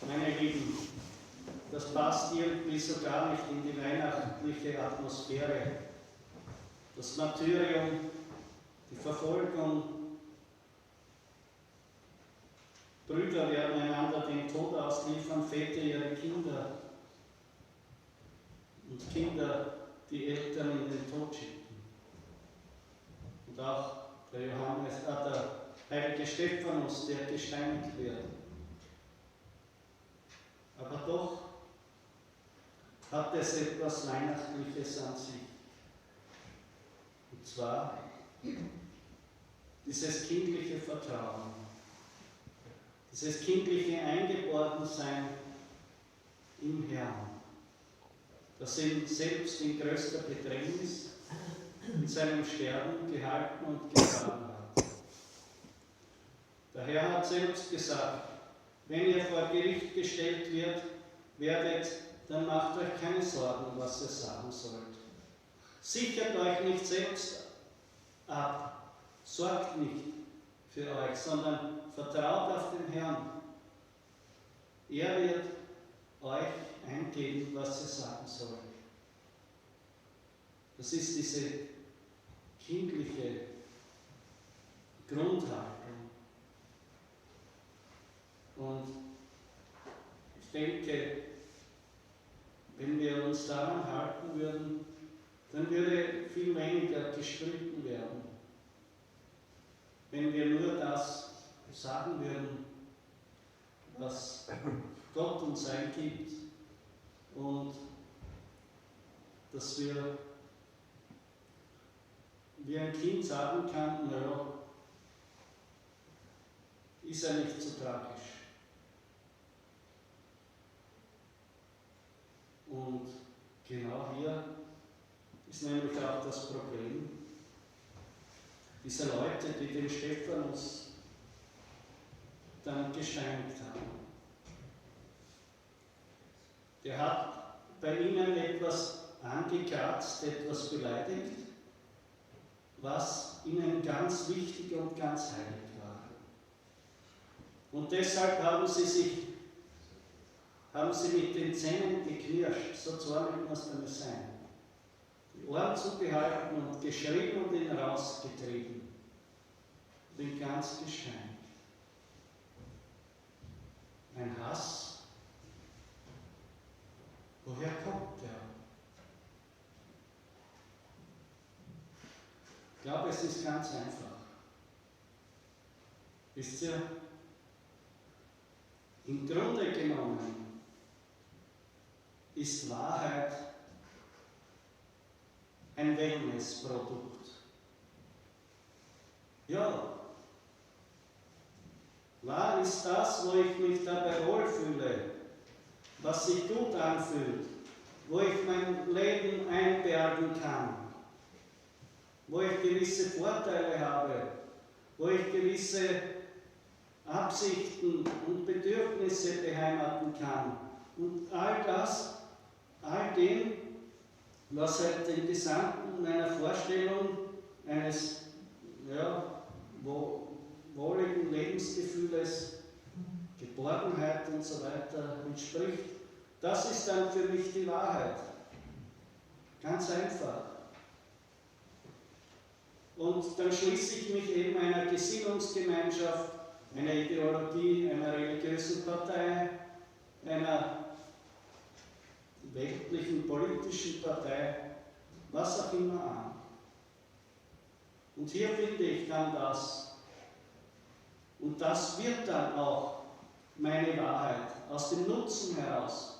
Meine Lieben, das passt irgendwie so gar nicht in die weihnachtliche Atmosphäre. Das Martyrium, die Verfolgung, Brüder werden einander den Tod ausliefern, Väter ihre Kinder und Kinder die Eltern in den Tod schicken. Und auch der heilige Stephanus, der gesteinigt wird. Aber doch hat es etwas Weihnachtliches an sich. Und zwar dieses kindliche Vertrauen, dieses kindliche Eingeborensein im Herrn, das ihn selbst in größter Bedrängnis in seinem Sterben gehalten und getragen hat. Der Herr hat selbst gesagt, wenn ihr vor Gericht gestellt werdet, dann macht euch keine Sorgen, was ihr sagen sollt. Sichert euch nicht selbst ab, sorgt nicht für euch, sondern vertraut auf den Herrn. Er wird euch eingeben, was ihr sagen sollt. Das ist diese kindliche Grundhaltung. Und ich denke, wenn wir uns daran halten würden, dann würde viel weniger gestritten werden. Wenn wir nur das sagen würden, was Gott uns eingibt, und dass wir wie ein Kind sagen kann, naja, ist ja nicht so tragisch. Und genau hier ist nämlich auch das Problem dieser Leute, die den Stephanus dann gesteinigt haben. Der hat bei ihnen etwas angekratzt, etwas beleidigt, was ihnen ganz wichtig und ganz heilig war. Und deshalb haben sie mit den Zähnen geknirscht, so zornig muss man sein. Die Ohren zugehalten und geschrien und ihn rausgetrieben. Und ihn ganz gesteinigt. Ein Hass. Woher kommt der? Ich glaube, es ist ganz einfach. Wisst ihr, im Grunde genommen ist Wahrheit ein Wellnessprodukt. Ja, wahr ist das, wo ich mich dabei wohlfühle, was sich gut anfühlt, wo ich mein Leben einbergen kann, wo ich gewisse Vorteile habe, wo ich gewisse Absichten und Bedürfnisse beheimaten kann. Und all dem, was halt den Gesamten meiner Vorstellung eines wohligen Lebensgefühles, Geborgenheit und so weiter entspricht, das ist dann für mich die Wahrheit. Ganz einfach. Und dann schließe ich mich eben einer Gesinnungsgemeinschaft, einer Ideologie, einer religiösen Partei, einer weltlichen politischen Partei, was auch immer an. Und hier finde ich dann das. Und das wird dann auch meine Wahrheit, aus dem Nutzen heraus.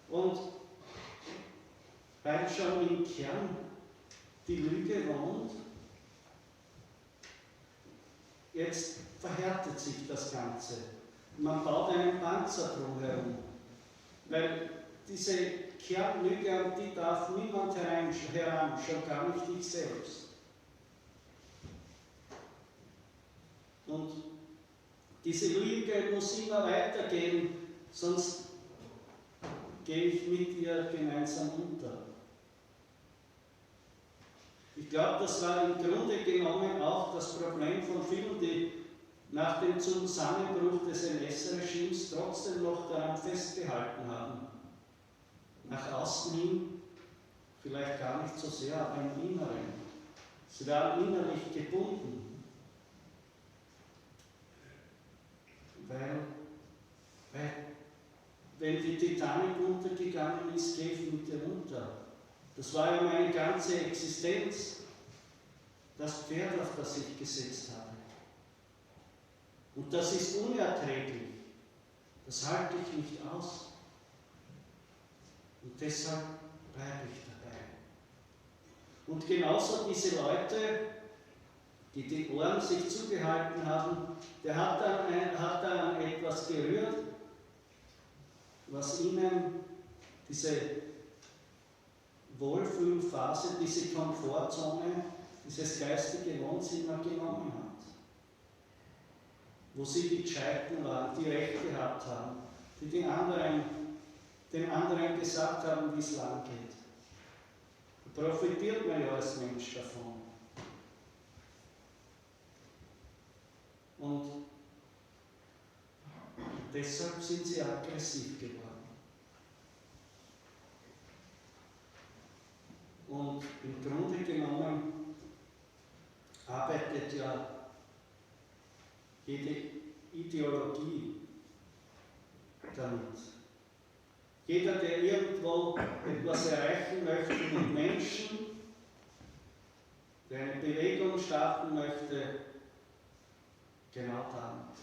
Und weil schon im Kern die Lüge wohnt, jetzt verhärtet sich das Ganze. Man baut einen Panzer drumherum, weil diese Kernlüge, an die darf niemand heran, schon gar nicht ich selbst. Und diese Lüge muss immer weitergehen, sonst gehe ich mit ihr gemeinsam unter. Ich glaube, das war im Grunde genommen auch das Problem von vielen, die nach dem Zusammenbruch des NS-Regimes trotzdem noch daran festgehalten haben. Nach außen hin vielleicht gar nicht so sehr, aber im Inneren. Sie waren innerlich gebunden. Weil wenn die Titanic untergegangen ist, gehe ich mit ihr unter. Das war ja meine ganze Existenz, das Pferd, auf das ich gesetzt habe. Und das ist unerträglich. Das halte ich nicht aus. Und deshalb bleibe ich dabei. Und genauso diese Leute, die die Ohren sich zugehalten haben, der hat dann etwas gerührt, was ihnen diese Wohlfühlphase, diese Komfortzone, dieses geistige Wohnzimmer genommen hat. Wo sie die Gescheiten waren, die Recht gehabt haben, die den anderen gesagt haben, wie es lang geht. Da profitiert man ja als Mensch davon. Und deshalb sind sie aggressiv geworden. Und im Grunde genommen arbeitet ja jede Ideologie damit. Jeder, der irgendwo etwas erreichen möchte mit Menschen, der eine Bewegung starten möchte, genau damit.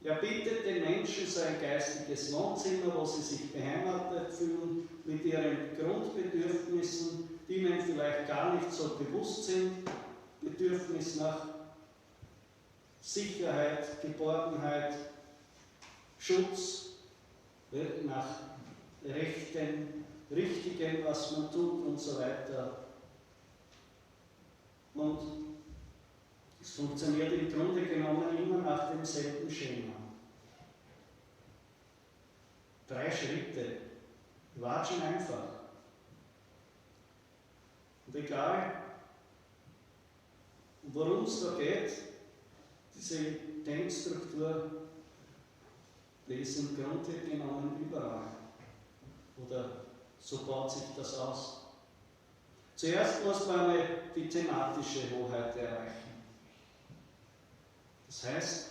Er bietet den Menschen so ein geistiges Wohnzimmer, wo sie sich beheimatet fühlen, mit ihren Grundbedürfnissen, die ihnen vielleicht gar nicht so bewusst sind. Bedürfnis nach Sicherheit, Geborgenheit, Schutz, nach Rechten, Richtigem, was man tut und so weiter. Und es funktioniert im Grunde genommen immer nach demselben Schema. 3 Schritte, watschen einfach. Und egal, worum es da geht, diese Denkstruktur, die ist im Grunde genommen überall. Oder so baut sich das aus. Zuerst muss man die thematische Hoheit erreichen. Das heißt,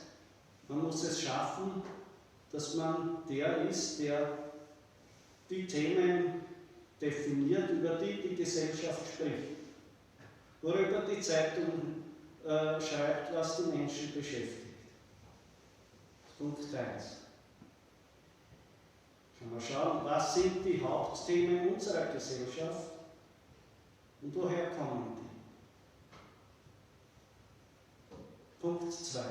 man muss es schaffen, dass man der ist, der die Themen definiert, über die die Gesellschaft spricht. Worüber die Zeitung schreibt, was die Menschen beschäftigt. Punkt 1. Können wir schauen, was sind die Hauptthemen unserer Gesellschaft und woher kommen die? Punkt 2.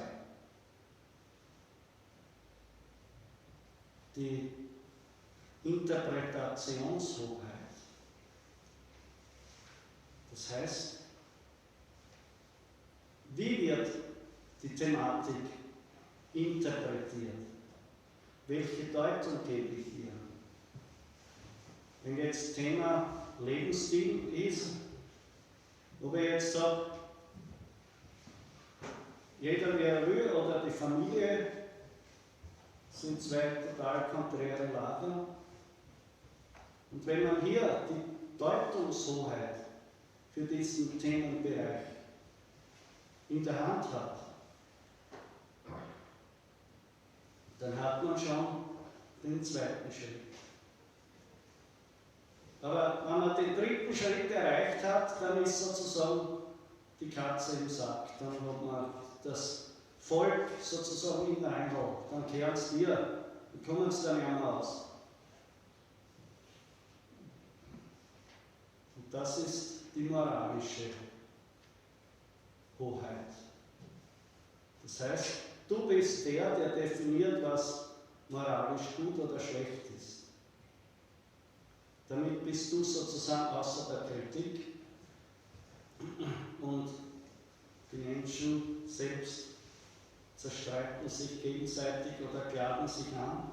Die Interpretationshoheit. Das heißt, wie wird die Thematik interpretiert? Welche Deutung gebe ich ihr? Wenn jetzt Thema Lebensstil ist, wo wir jetzt sagen, jeder wie er will oder die Familie, sind 2 total konträre Lager. Und wenn man hier die Deutungshoheit für diesen Themenbereich in der Hand hat, dann hat man schon den 2. Schritt. Aber wenn man den 3. Schritt erreicht hat, dann ist sozusagen die Katze im Sack. Dann hat man das Volk sozusagen in der Hand, dann kehren es dir, dann kommen es dann nicht mehr aus. Und das ist die moralische Hoheit. Das heißt, du bist der definiert, was moralisch gut oder schlecht ist. Damit bist du sozusagen außer der Kritik und die Menschen selbst zerstreiten sich gegenseitig oder klagen sich an.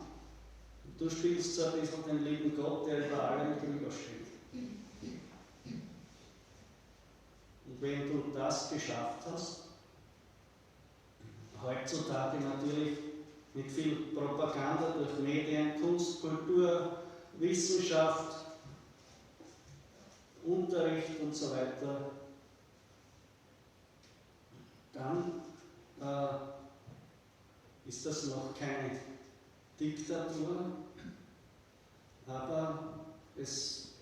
Und du spielst so ein bisschen den lieben Gott, der über allem drüber steht. Und wenn du das geschafft hast, heutzutage natürlich mit viel Propaganda durch Medien, Kunst, Kultur, Wissenschaft, Unterricht und so weiter, dann ist das noch keine Diktatur, aber es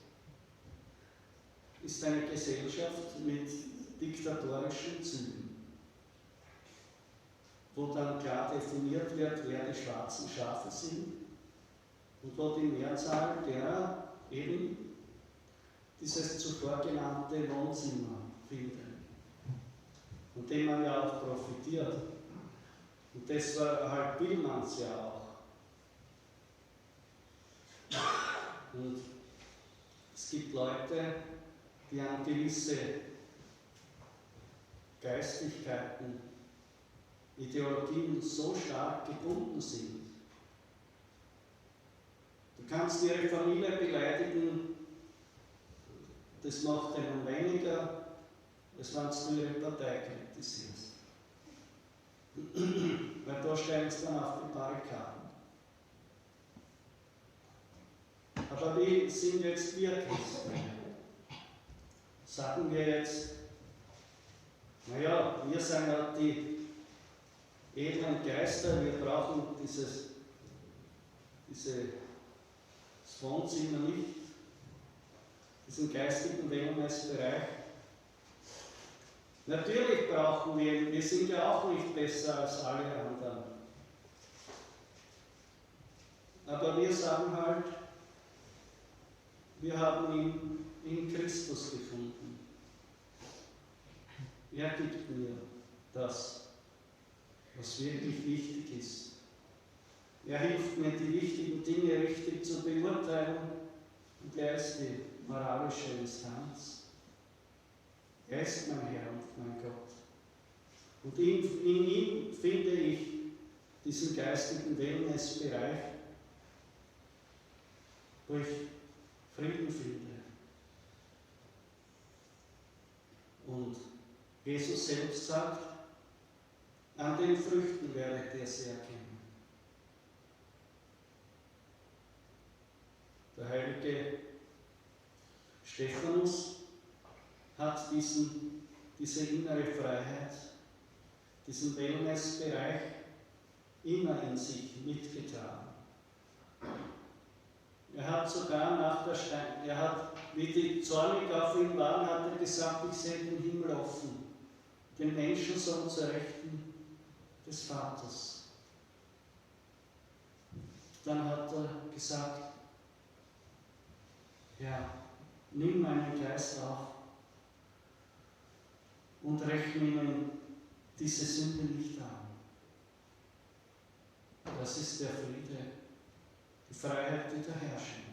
ist eine Gesellschaft mit diktatorischen Zügen, wo dann klar definiert wird, wer die schwarzen Schafe sind und wo die Mehrzahl derer eben dieses zuvor genannte Wohnzimmer findet, von dem man ja auch profitiert. Und das war halt will man es ja auch. Und es gibt Leute, die an gewisse Geistigkeiten, Ideologien so stark gebunden sind. Du kannst ihre Familie beleidigen, das macht einen weniger, als wenn du ihre Partei kritisierst. Weil da steigst du dann auf die Barrikaden. Aber wie sind jetzt wir Christen? Sagen wir jetzt, naja, wir sind ja die edlen Geister, wir brauchen dieses Wohnzimmer nicht, diesen geistigen Wellnessbereich. Natürlich brauchen wir ihn, wir sind ja auch nicht besser als alle anderen. Aber wir sagen halt, wir haben ihn in Christus gefunden. Er gibt mir das, was wirklich wichtig ist. Er hilft mir, die wichtigen Dinge richtig zu beurteilen und er ist die moralische Instanz. Er ist mein Herr und mein Gott. Und in ihm finde ich diesen geistigen Wellnessbereich, wo ich Frieden finde. Und Jesus selbst sagt, an den Früchten werdet ihr sie erkennen. Der heilige Stephanus hat diese innere Freiheit, diesen Wellnessbereich immer in sich mitgetragen. Er hat sogar wie die zornig auf ihn waren, hat er gesagt, ich sehe den Himmel offen, den Menschensohn zur Rechten des Vaters. Dann hat er gesagt, ja, nimm meinen Geist auf und rechne ihnen diese Sünde nicht an. Das ist der Friede, die Freiheit, die der Herr schenkt.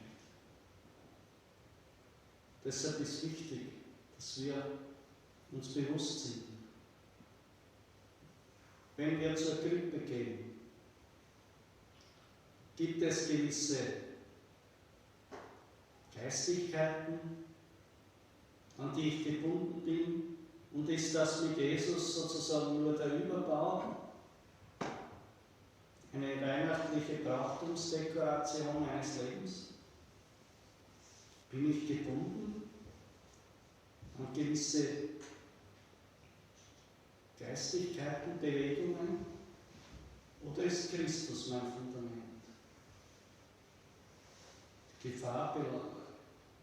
Deshalb ist wichtig, dass wir uns bewusst sind. Wenn wir zur Krippe gehen, gibt es gewisse Geistigkeiten, an die ich gebunden bin, und ist das mit Jesus sozusagen nur der Überbau, eine weihnachtliche Brauchtumsdekoration meines Lebens? Bin ich gebunden an gewisse Geistigkeiten, Bewegungen, oder ist Christus mein Fundament? Die Gefahr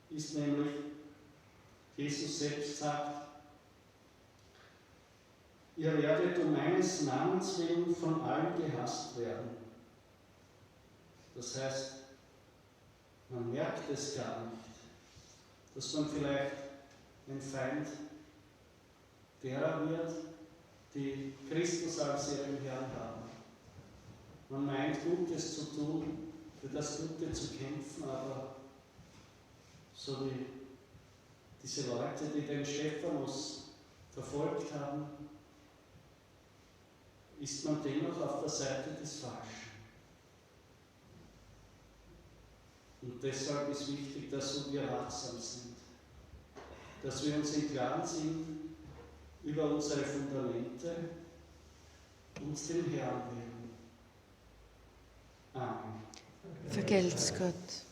ist nämlich, Jesus selbst sagt, ihr werdet um meines Namens willen von allen gehasst werden. Das heißt, man merkt es gar nicht, dass man vielleicht ein Feind derer wird, die Christus als ihren Herrn haben. Man meint, Gutes zu tun, für das Gute zu kämpfen, aber so wie diese Leute, die den Stephanus verfolgt haben, ist man dennoch auf der Seite des Falschen. Und deshalb ist wichtig, dass wir wachsam sind, dass wir uns im Klaren sind über unsere Fundamente, uns dem Herrn willen. Amen. Vergelt's Gott.